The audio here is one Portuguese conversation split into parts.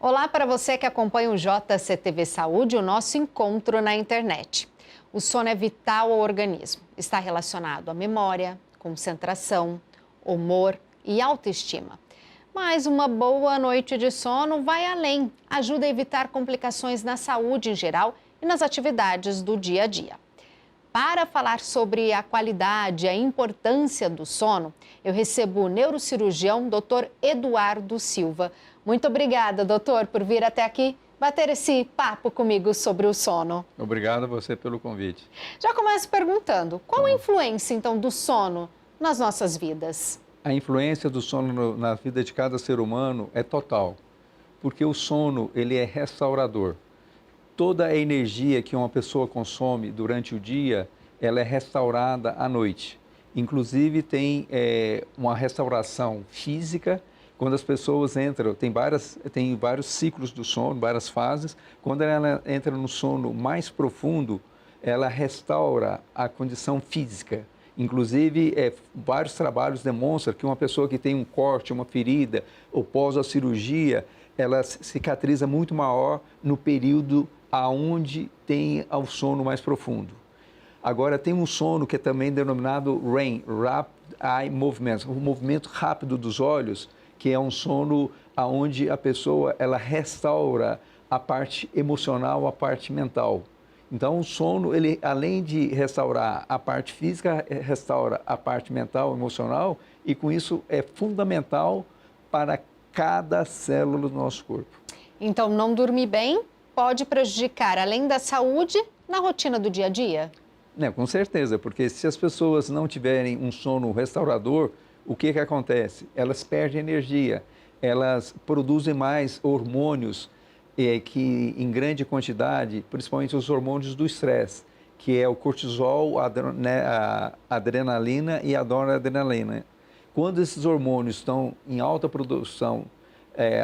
Olá para você que acompanha o JCTV Saúde, o nosso encontro na internet. O sono é vital ao organismo. Está relacionado à memória, concentração, humor e autoestima. Mas uma boa noite de sono vai além. Ajuda a evitar complicações na saúde em geral e nas atividades do dia a dia. Para falar sobre a qualidade e a importância do sono, eu recebo o neurocirurgião Dr. Eduardo Silva. Muito obrigada, doutor, por vir até aqui bater esse papo comigo sobre o sono. Obrigado a você pelo convite. Já começo perguntando, qual a influência, então, do sono nas nossas vidas? A influência do sono na vida de cada ser humano é total, porque o sono ele é restaurador. Toda a energia que uma pessoa consome durante o dia, ela é restaurada à noite. Inclusive tem uma restauração física. Quando as pessoas entram, tem vários ciclos do sono, várias fases. Quando ela entra no sono mais profundo, ela restaura a condição física. Inclusive, vários trabalhos demonstram que uma pessoa que tem um corte, uma ferida, ou pós a cirurgia, ela cicatriza muito maior no período aonde tem o sono mais profundo. Agora, tem um sono que é também denominado REM, Rapid Eye Movement, o movimento rápido dos olhos, que é um sono onde a pessoa ela restaura a parte emocional, a parte mental. Então, o sono, ele, além de restaurar a parte física, restaura a parte mental, emocional, e com isso é fundamental para cada célula do nosso corpo. Então, não dormir bem pode prejudicar, além da saúde, na rotina do dia a dia? Com certeza, porque se as pessoas não tiverem um sono restaurador, o que acontece? Elas perdem energia, elas produzim mais hormônios que em grande quantidade, principalmente os hormônios do estresse, que é o cortisol, a adrenalina e a noradrenalina. Quando esses hormônios estão em alta produção,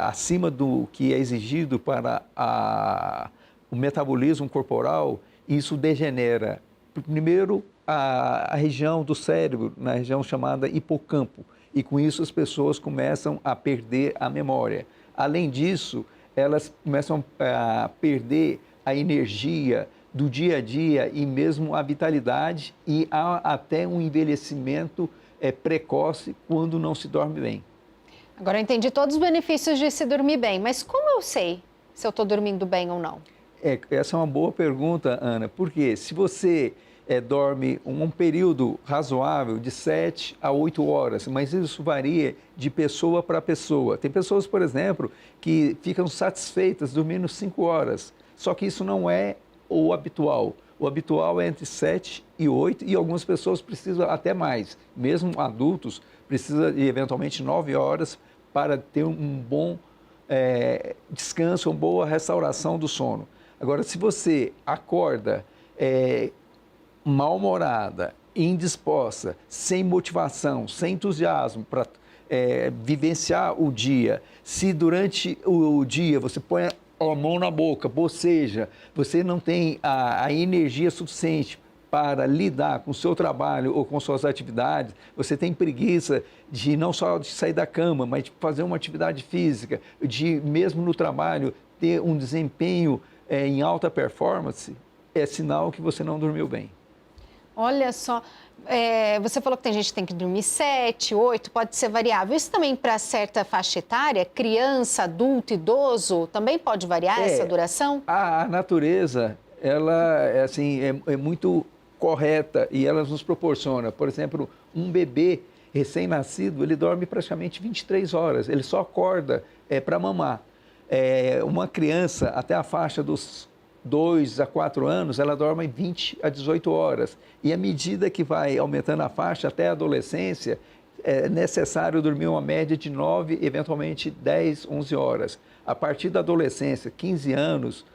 acima do que é exigido para o metabolismo corporal, isso degenera. Primeiro, a região do cérebro, na região chamada hipocampo, e com isso as pessoas começam a perder a memória. Além disso, elas começam a perder a energia do dia a dia e mesmo a vitalidade e há até um envelhecimento precoce quando não se dorme bem. Agora eu entendi todos os benefícios de se dormir bem, mas como eu sei se eu estou dormindo bem ou não? Essa é uma boa pergunta, Ana, porque se você dorme um período razoável de 7 a 8 horas, mas isso varia de pessoa para pessoa. Tem pessoas, por exemplo, que ficam satisfeitas dormindo 5 horas, só que isso não é o habitual. O habitual é entre 7 e 8 e algumas pessoas precisam até mais. Mesmo adultos precisam de eventualmente 9 horas para ter um bom descanso, uma boa restauração do sono. Agora, se você acorda mal-humorada, indisposta, sem motivação, sem entusiasmo para vivenciar o dia, se durante o dia você põe a mão na boca, boceja, você não tem a energia suficiente para lidar com o seu trabalho ou com suas atividades, você tem preguiça de não só de sair da cama, mas de fazer uma atividade física, de mesmo no trabalho ter um desempenho em alta performance, é sinal que você não dormiu bem. Olha só, você falou que tem gente que tem que dormir 7, 8, pode ser variável. Isso também para certa faixa etária, criança, adulto, idoso, também pode variar essa duração? A natureza, ela é muito correta e ela nos proporciona. Por exemplo, um bebê recém-nascido, ele dorme praticamente 23 horas, ele só acorda para mamar. Uma criança, até a faixa dos 2 a 4 anos, ela dorme 20 a 18 horas. E à medida que vai aumentando a faixa até a adolescência, é necessário dormir uma média de 9, eventualmente 10, 11 horas. A partir da adolescência, 15 anos,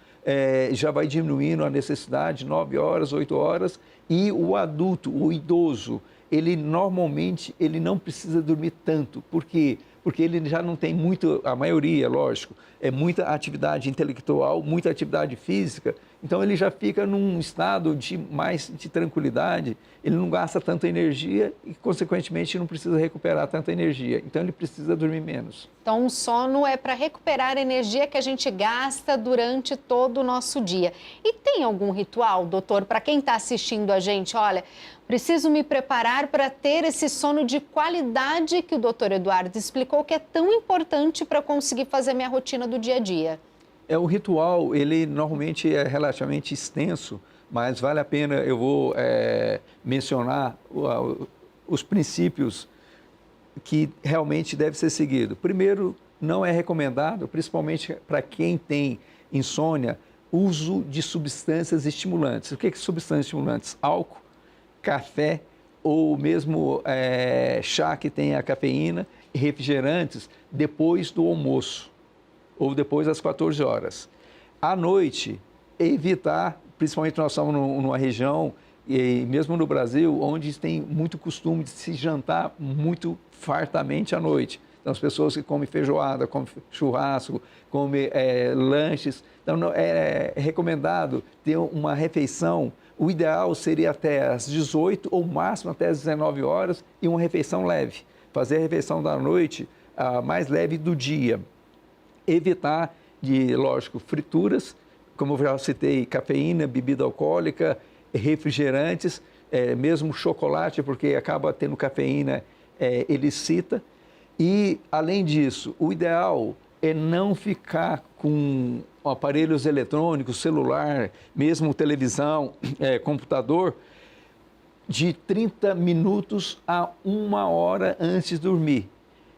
já vai diminuindo a necessidade, 9 horas, 8 horas. E o adulto, o idoso, ele normalmente não precisa dormir tanto. Por quê? porque ele já não tem muito, a maioria, lógico, é muita atividade intelectual, muita atividade física, então ele já fica num estado de mais de tranquilidade, ele não gasta tanta energia e, consequentemente, não precisa recuperar tanta energia, então ele precisa dormir menos. Então, o sono é para recuperar a energia que a gente gasta durante todo o nosso dia. E tem algum ritual, doutor, para quem está assistindo a gente? Olha, preciso me preparar para ter esse sono de qualidade que o doutor Eduardo explicou que é tão importante para conseguir fazer minha rotina do dia a dia. O ritual, ele normalmente é relativamente extenso, mas vale a pena, eu vou mencionar os princípios que realmente deve ser seguido. Primeiro, não é recomendado, principalmente para quem tem insônia, uso de substâncias estimulantes. O que são substâncias estimulantes? Álcool, café ou mesmo chá que tem a cafeína e refrigerantes depois do almoço ou depois das 14 horas. À noite, evitar, principalmente nós estamos numa região, e mesmo no Brasil, onde tem muito costume de se jantar muito fartamente à noite. Então, as pessoas que comem feijoada, comem churrasco, comem lanches. Então, é recomendado ter uma refeição. O ideal seria até às 18 ou máximo até às 19 horas e uma refeição leve. Fazer a refeição da noite a mais leve do dia. Evitar, lógico, frituras, como eu já citei, cafeína, bebida alcoólica, refrigerantes, mesmo chocolate, porque acaba tendo cafeína, ele excita. E, além disso, o ideal é não ficar com aparelhos eletrônicos, celular, mesmo televisão, computador, de 30 minutos a 1 hora antes de dormir.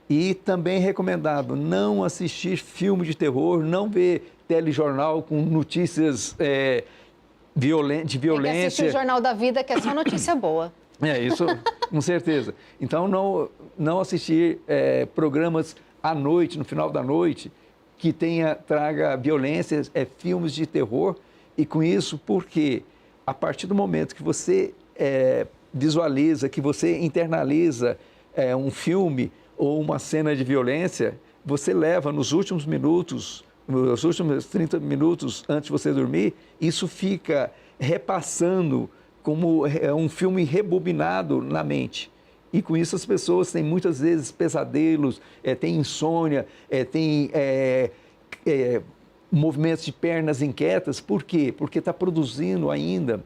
E também é recomendado não assistir filme de terror, não ver telejornal com notícias de violência. Tem que assistir o Jornal da Vida, que é só notícia boa. Isso, com certeza. Então, não assistir programas à noite, no final da noite, que traga violência, filmes de terror. E com isso, porque a partir do momento que você visualiza, que você internaliza um filme ou uma cena de violência, você leva nos últimos minutos, nos últimos 30 minutos antes de você dormir, isso fica repassando como um filme rebobinado na mente. E com isso as pessoas têm muitas vezes pesadelos, têm insônia, têm movimentos de pernas inquietas. Por quê? Porque está produzindo ainda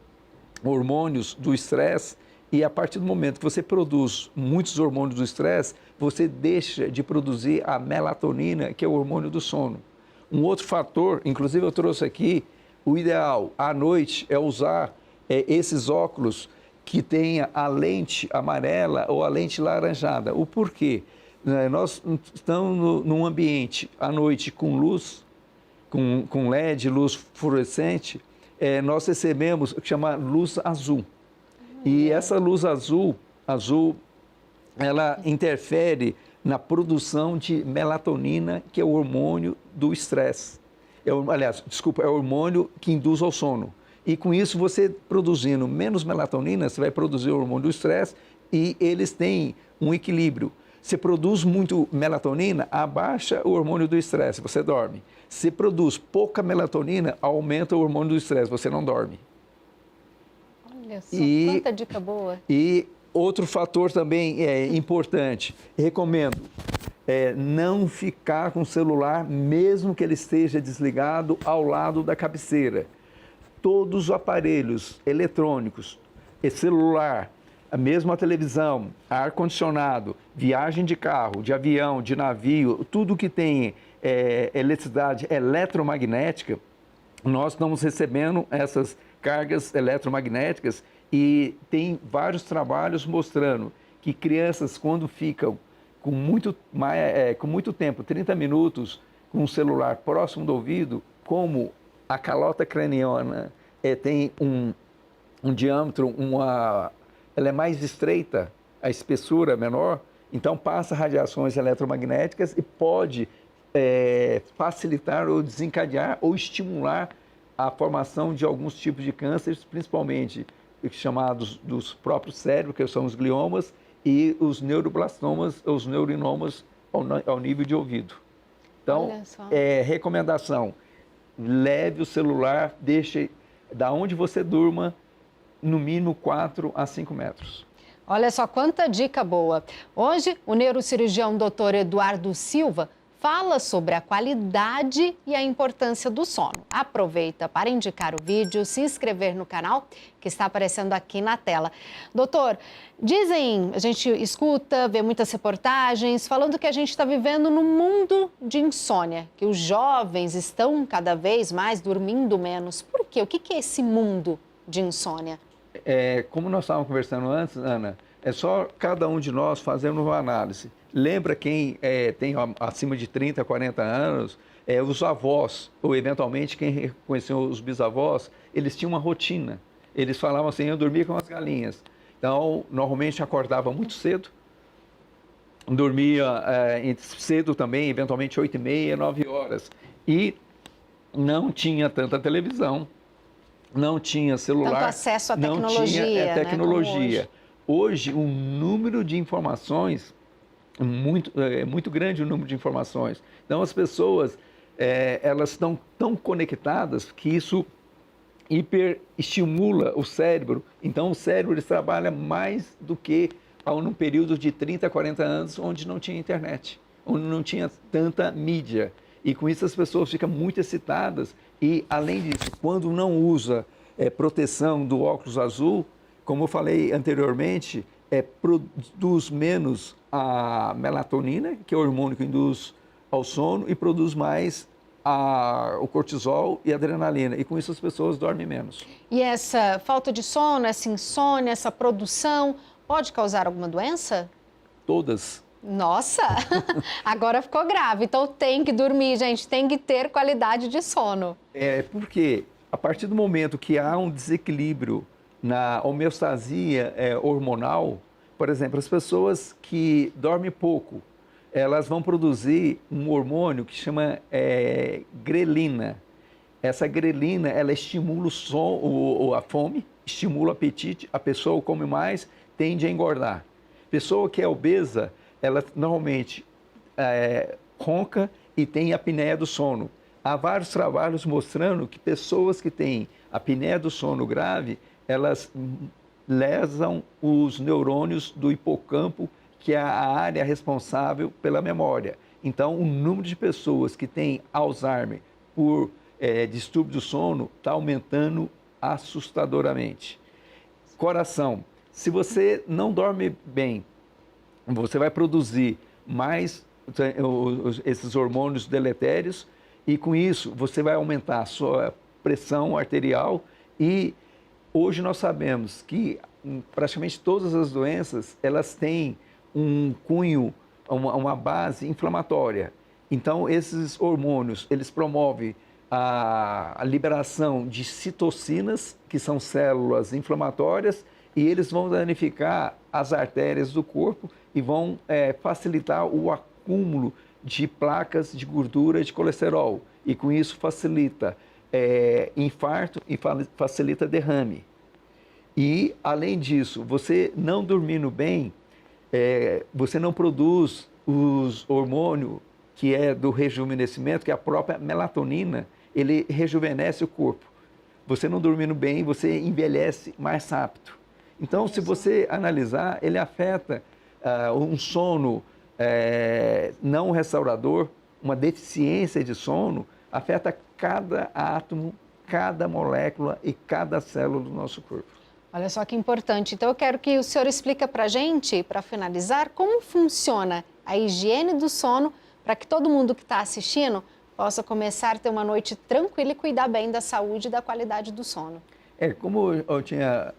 hormônios do estresse. E a partir do momento que você produz muitos hormônios do estresse, você deixa de produzir a melatonina, que é o hormônio do sono. Um outro fator, inclusive eu trouxe aqui, o ideal à noite é usar esses óculos que tenha a lente amarela ou a lente laranjada. O porquê? Nós estamos num ambiente à noite com luz, com LED, luz fluorescente, nós recebemos o que chama luz azul. E essa luz azul, ela interfere na produção de melatonina, que é o hormônio do estresse. É o hormônio que induz ao sono. E com isso, você produzindo menos melatonina, você vai produzir o hormônio do estresse e eles têm um equilíbrio. Você produz muito melatonina, abaixa o hormônio do estresse, você dorme. Se produz pouca melatonina, aumenta o hormônio do estresse, você não dorme. Olha só, quanta dica boa. E outro fator também importante, recomendo, não ficar com o celular, mesmo que ele esteja desligado, ao lado da cabeceira. Todos os aparelhos eletrônicos, celular, mesmo a televisão, ar-condicionado, viagem de carro, de avião, de navio, tudo que tem eletricidade eletromagnética, nós estamos recebendo essas cargas eletromagnéticas e tem vários trabalhos mostrando que crianças, quando ficam com muito tempo, 30 minutos, com o celular próximo do ouvido, como a calota craniana tem um diâmetro, ela é mais estreita, a espessura é menor, então passa radiações eletromagnéticas e pode facilitar ou desencadear ou estimular a formação de alguns tipos de cânceres, principalmente chamados dos próprios cérebros, que são os gliomas, e os neuroblastomas, os neurinomas ao nível de ouvido. Então, Olha só. recomendação, leve o celular, deixe da onde você durma, no mínimo 4 a 5 metros. Olha só quanta dica boa. Hoje, o neurocirurgião Dr. Eduardo Silva fala sobre a qualidade e a importância do sono. Aproveita para indicar o vídeo, se inscrever no canal que está aparecendo aqui na tela. Doutor, dizem, a gente escuta, vê muitas reportagens falando que a gente está vivendo num mundo de insônia, que os jovens estão cada vez mais dormindo menos. Por quê? O que é esse mundo de insônia? Como nós estávamos conversando antes, Ana, é só cada um de nós fazendo uma análise. Lembra quem tem acima de 30, 40 anos, os avós, ou eventualmente quem conheceu os bisavós, eles tinham uma rotina. Eles falavam assim, eu dormia com as galinhas. Então, normalmente acordava muito cedo, dormia cedo também, eventualmente 8h30, 9 horas. E não tinha tanta televisão, não tinha celular, tanto acesso à tecnologia, não tinha tecnologia. Né, hoje, o número de informações, muito grande o número de informações. Então, as pessoas, elas estão tão conectadas que isso hiperestimula o cérebro. Então, o cérebro ele trabalha mais do que num período de 30, 40 anos, onde não tinha internet, onde não tinha tanta mídia. E com isso as pessoas ficam muito excitadas e, além disso, quando não usa proteção do óculos azul, como eu falei anteriormente, produz menos a melatonina, que é o hormônio que induz ao sono, e produz mais o cortisol e a adrenalina. E com isso as pessoas dormem menos. E essa falta de sono, essa insônia, essa produção, pode causar alguma doença? Todas. Nossa, agora ficou grave. Então tem que dormir, gente, tem que ter qualidade de sono. Porque a partir do momento que há um desequilíbrio na homeostasia hormonal, por exemplo, as pessoas que dormem pouco, elas vão produzir um hormônio que chama grelina. Essa grelina, ela estimula a fome, estimula o apetite, a pessoa come mais, tende a engordar. Pessoa que é obesa, ela normalmente ronca e tem apneia do sono. Há vários trabalhos mostrando que pessoas que têm apneia do sono grave, elas lesam os neurônios do hipocampo, que é a área responsável pela memória. Então, o número de pessoas que têm Alzheimer por distúrbio do sono está aumentando assustadoramente. Coração, se você não dorme bem, você vai produzir mais esses hormônios deletérios e, com isso, você vai aumentar a sua pressão arterial e hoje nós sabemos que praticamente todas as doenças, elas têm um cunho, uma base inflamatória. Então, esses hormônios, eles promovem a liberação de citocinas, que são células inflamatórias, e eles vão danificar as artérias do corpo e vão facilitar o acúmulo de placas de gordura e de colesterol. E com isso facilita infarto e facilita derrame. E, além disso, você não dormindo bem, você não produz os hormônios que é do rejuvenescimento, que é a própria melatonina, ele rejuvenesce o corpo. Você não dormindo bem, você envelhece mais rápido. Então, se você analisar, ele afeta um sono não restaurador, uma deficiência de sono, afeta cada átomo, cada molécula e cada célula do nosso corpo. Olha só que importante. Então, eu quero que o senhor explique para a gente, para finalizar, como funciona a higiene do sono para que todo mundo que está assistindo possa começar a ter uma noite tranquila e cuidar bem da saúde e da qualidade do sono. Como eu tinha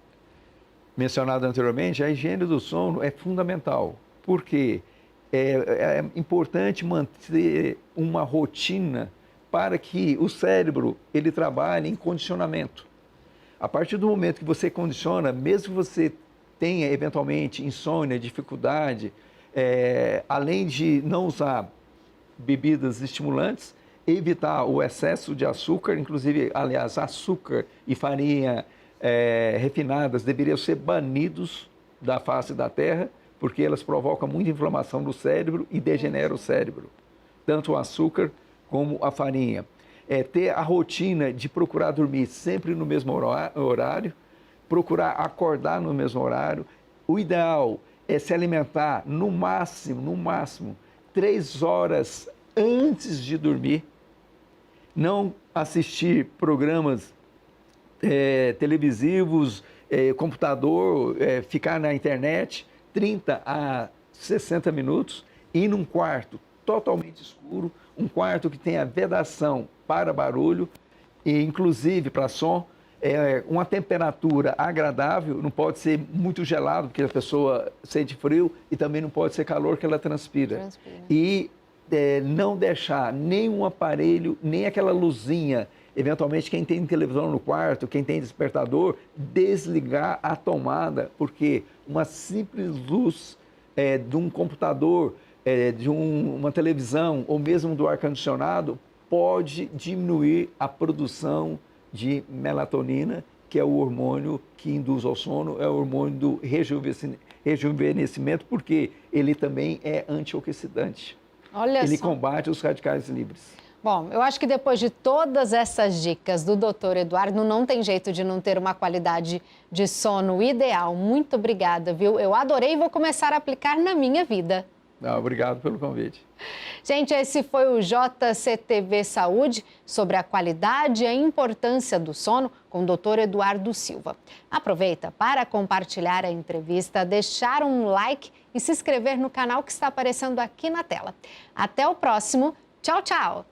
mencionado anteriormente, a higiene do sono é fundamental, porque é importante manter uma rotina para que o cérebro ele trabalhe em condicionamento. A partir do momento que você condiciona, mesmo que você tenha eventualmente insônia, dificuldade, além de não usar bebidas estimulantes, evitar o excesso de açúcar, inclusive, aliás, açúcar e farinha refinadas deveriam ser banidos da face da terra, porque elas provocam muita inflamação no cérebro e degeneram o cérebro, tanto o açúcar como a farinha. Ter a rotina de procurar dormir sempre no mesmo horário, procurar acordar no mesmo horário. O ideal é se alimentar no máximo, 3 horas antes de dormir. Não assistir programas televisivos, computador, ficar na internet 30 a 60 minutos, ir num quarto totalmente escuro, um quarto que tenha vedação para barulho e inclusive para som, uma temperatura agradável, não pode ser muito gelado, porque a pessoa sente frio, e também não pode ser calor, que ela transpira. E não deixar nenhum aparelho, nem aquela luzinha, eventualmente quem tem televisão no quarto, quem tem despertador, desligar a tomada, porque uma simples luz de um computador, de uma televisão ou mesmo do ar-condicionado pode diminuir a produção de melatonina, que é o hormônio que induz ao sono, é o hormônio do rejuvenescimento, porque ele também é antioxidante. Ele combate os radicais livres. Bom, eu acho que depois de todas essas dicas do Dr. Eduardo, não tem jeito de não ter uma qualidade de sono ideal. Muito obrigada, viu? Eu adorei e vou começar a aplicar na minha vida. Obrigado pelo convite. Gente, esse foi o JCTV Saúde sobre a qualidade e a importância do sono com o Dr. Eduardo Silva. Aproveita para compartilhar a entrevista, deixar um like e se inscrever no canal que está aparecendo aqui na tela. Até o próximo. Tchau, tchau!